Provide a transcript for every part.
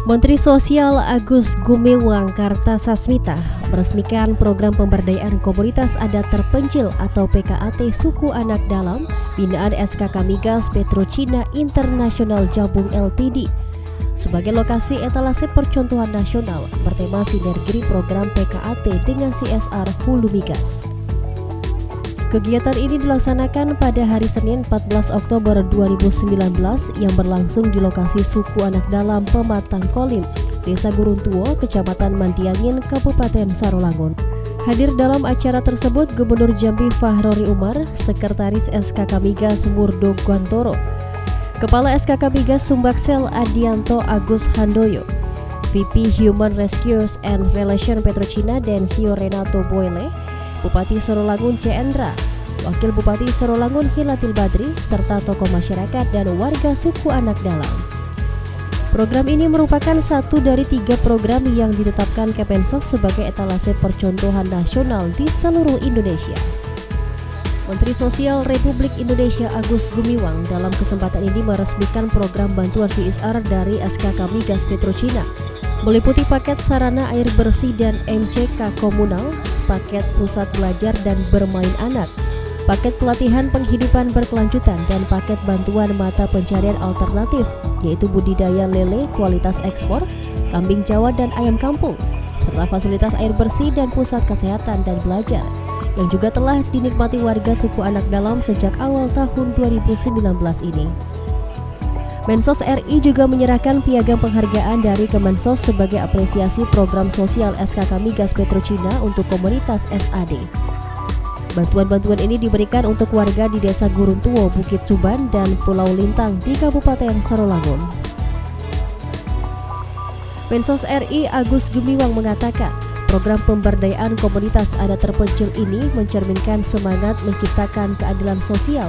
Menteri Sosial Agus Gumiwang Kartasasmita meresmikan program pemberdayaan komunitas adat terpencil atau PKAT Suku Anak Dalam binaan SKK Migas Petrocina International Jabung Ltd sebagai lokasi etalase percontohan nasional bertema sinergi program PKAT dengan CSR Hulu Migas. Kegiatan ini dilaksanakan pada hari Senin 14 Oktober 2019 yang berlangsung di lokasi Suku Anak Dalam Pematang Kolim, Desa Guruntuo, Kecamatan Mandiangin, Kabupaten Sarolangun. Hadir dalam acara tersebut Gubernur Jambi Fahrori Umar, Sekretaris SKK Migas Murdo Guantoro, Kepala SKK Migas Sumbaksel Adianto Agus Handoyo, VP Human Rescues and Relation Petrocina Densio Renato Boyle, Bupati Sarolangun C. Endra, Wakil Bupati Sarolangun Hilatil Badri, serta tokoh masyarakat dan warga Suku Anak Dalam. Program ini merupakan satu dari 3 program yang ditetapkan Kemensos sebagai etalase percontohan nasional di seluruh Indonesia. Menteri Sosial Republik Indonesia Agus Gumiwang dalam kesempatan ini meresmikan program bantuan CSR dari SKK Migas Petrocina, meliputi paket sarana air bersih dan MCK komunal, paket pusat belajar dan bermain anak, paket pelatihan penghidupan berkelanjutan, dan paket bantuan mata pencarian alternatif, yaitu budidaya lele kualitas ekspor, kambing Jawa dan ayam kampung, serta fasilitas air bersih dan pusat kesehatan dan belajar, yang juga telah dinikmati warga Suku Anak Dalam sejak awal tahun 2019 ini. Mensos RI juga menyerahkan piagam penghargaan dari Kemensos sebagai apresiasi program sosial SKK Migas Petrocina untuk komunitas SAD. Bantuan-bantuan ini diberikan untuk warga di Desa Guruntuo, Bukit Suban, dan Pulau Lintang di Kabupaten Sarolangun. Mensos RI Agus Gumiwang mengatakan, program pemberdayaan komunitas adat terpencil ini mencerminkan semangat menciptakan keadilan sosial,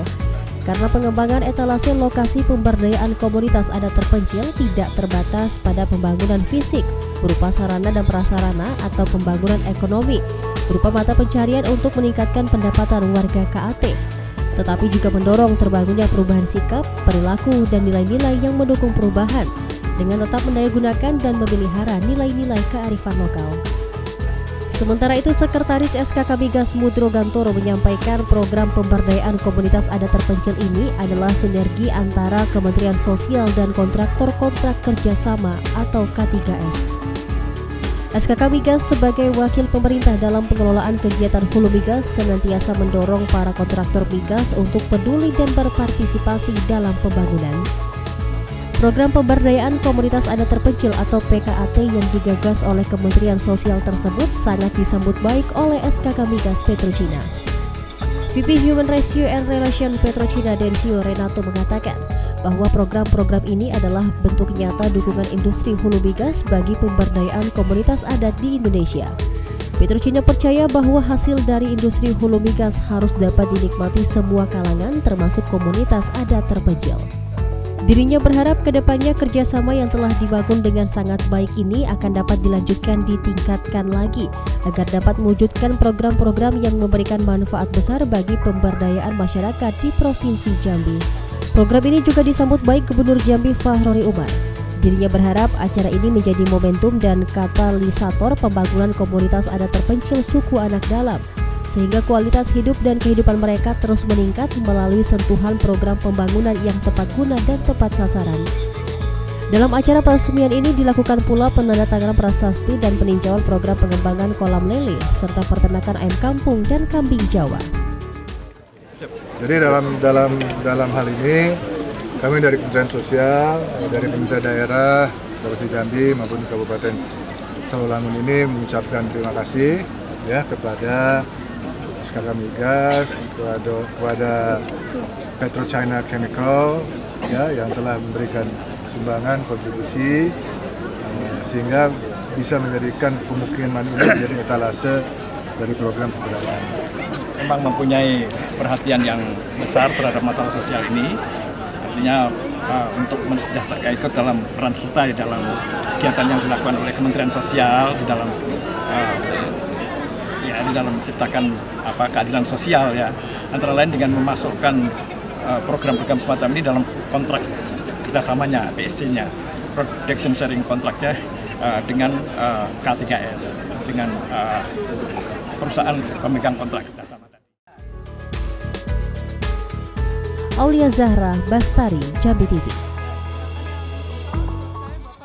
karena pengembangan etalase lokasi pemberdayaan komunitas adat terpencil tidak terbatas pada pembangunan fisik berupa sarana dan prasarana atau pembangunan ekonomi berupa mata pencarian untuk meningkatkan pendapatan warga KAT, tetapi juga mendorong terbangunnya perubahan sikap, perilaku, dan nilai-nilai yang mendukung perubahan dengan tetap mendayagunakan dan memelihara nilai-nilai kearifan lokal. Sementara itu, Sekretaris SKK Migas Mudro Gantoro menyampaikan program pemberdayaan komunitas adat terpencil ini adalah sinergi antara Kementerian Sosial dan kontraktor kontrak kerjasama atau K3S. SKK Migas sebagai wakil pemerintah dalam pengelolaan kegiatan Hulu Migas senantiasa mendorong para kontraktor migas untuk peduli dan berpartisipasi dalam pembangunan. Program pemberdayaan komunitas adat terpencil atau PKAT yang digagas oleh Kementerian Sosial tersebut sangat disambut baik oleh SKK Migas Petrocina. VP Human Rescue and Relation Petrocina Densio Renato mengatakan bahwa program-program ini adalah bentuk nyata dukungan industri hulu migas bagi pemberdayaan komunitas adat di Indonesia. Petrocina percaya bahwa hasil dari industri hulu migas harus dapat dinikmati semua kalangan termasuk komunitas adat terpencil. Dirinya berharap kedepannya kerjasama yang telah dibangun dengan sangat baik ini akan dapat dilanjutkan ditingkatkan lagi agar dapat mewujudkan program-program yang memberikan manfaat besar bagi pemberdayaan masyarakat di Provinsi Jambi. Program ini juga disambut baik Gubernur Jambi Fahrori Umar. Dirinya berharap acara ini menjadi momentum dan katalisator pembangunan komunitas adat terpencil Suku Anak Dalam, sehingga kualitas hidup dan kehidupan mereka terus meningkat melalui sentuhan program pembangunan yang tepat guna dan tepat sasaran. Dalam acara peresmian ini dilakukan pula penandatanganan prasasti dan peninjauan program pengembangan kolam lele serta peternakan ayam kampung dan kambing Jawa. Jadi dalam hal ini kami dari Kementerian Sosial, dari pemerintah daerah, Provinsi Jambi maupun Kabupaten Sarolangun ini mengucapkan terima kasih ya kepada SKK Migas, kepada Petrocina Chemical ya yang telah memberikan sumbangan kontribusi sehingga bisa menjadikan pemukiman ini menjadi etalase dari program pemberdayaan. Memang mempunyai perhatian yang besar terhadap masalah sosial ini, artinya untuk mensejahterakan ikut dalam peran serta di dalam kegiatan yang dilakukan oleh Kementerian Sosial di dalam menciptakan keadilan sosial ya, antara lain dengan memasukkan program-program semacam ini dalam kontrak kerjasamanya, PSC-nya. production sharing kontraknya dengan K3S, dengan perusahaan pemegang kontrak kerjasama tadi. Aulia Zahra, Bastari, Jambi TV.